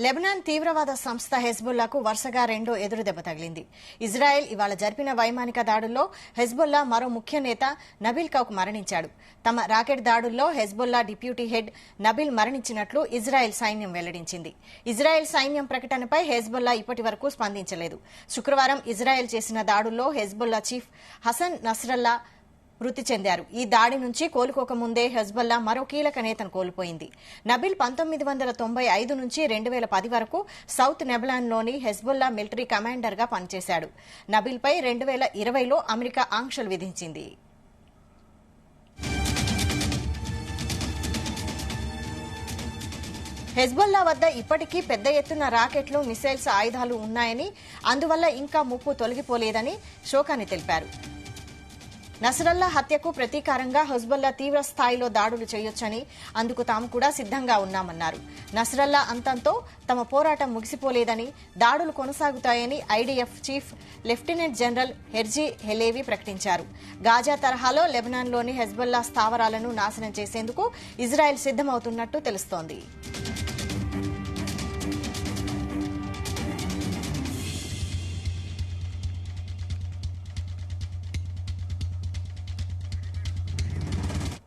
Lebanon తీవ్రవాద సంస్థ హెజ్బుల్లాకు వరుసగా రెండో ఎదురు దెబ్బ తగిలింది. ఇజ్రాయెల్ ఇవాళ జరిపిన వైమానిక దాడుల్లో హెజ్బుల్లా మరో ముఖ్య నేత నబీల్ కౌక్ మరణించాడు. తమ రాకెట్ దాడుల్లో హెజ్బుల్లా డిప్యూటీ హెడ్ నబీల్ మరణించినట్లు ఇజ్రాయెల్ సైన్యం వెల్లడించింది. ఇజ్రాయెల్ సైన్యం ప్రకటనపై హెజ్బుల్లా ఇప్పటి వరకు స్పందించలేదు. శుక్రవారం ఇజ్రాయెల్ చేసిన దాడుల్లో హెజ్బుల్లా చీఫ్ హసన్ నస్రల్లా మృతి చెందారు. ఈ దాడి నుంచి కోలుకోకముందే హెజ్బుల్లా మరో కీలక నేతను కోల్పోయింది. నబీల్ 1995 నుంచి 2010 వరకు సౌత్ లెబనాన్లోని హెజ్బుల్లా మిలిటరీ కమాండర్గా పనిచేశాడు. నబీల్పై 2020లో అమెరికా ఆంక్షలు విధించింది. హెజ్బుల్లా వద్ద ఇప్పటికీ పెద్ద ఎత్తున రాకెట్లు, మిసైల్స్, ఆయుధాలు ఉన్నాయని, అందువల్ల ఇంకా ముప్పు తొలగిపోలేదని షోకాని తెలిపారు. నస్రల్లా హత్యకు ప్రతీకారంగా హెజ్బుల్లా తీవ్ర స్థాయిలో దాడులు చేయొచ్చని, అందుకు తాము కూడా సిద్దంగా ఉన్నామన్నారు. నస్రల్లా అంతంతో తమ పోరాటం ముగిసిపోలేదని, దాడులు కొనసాగుతాయని IDF chief lieutenant general Herzi Halevi ప్రకటించారు. గాజా తరహాలో లెబనాన్లోని హెజ్బుల్లా స్థావరాలను నాశనం చేసేందుకు ఇజ్రాయెల్ సిద్దమవుతున్నట్టు తెలుస్తోంది.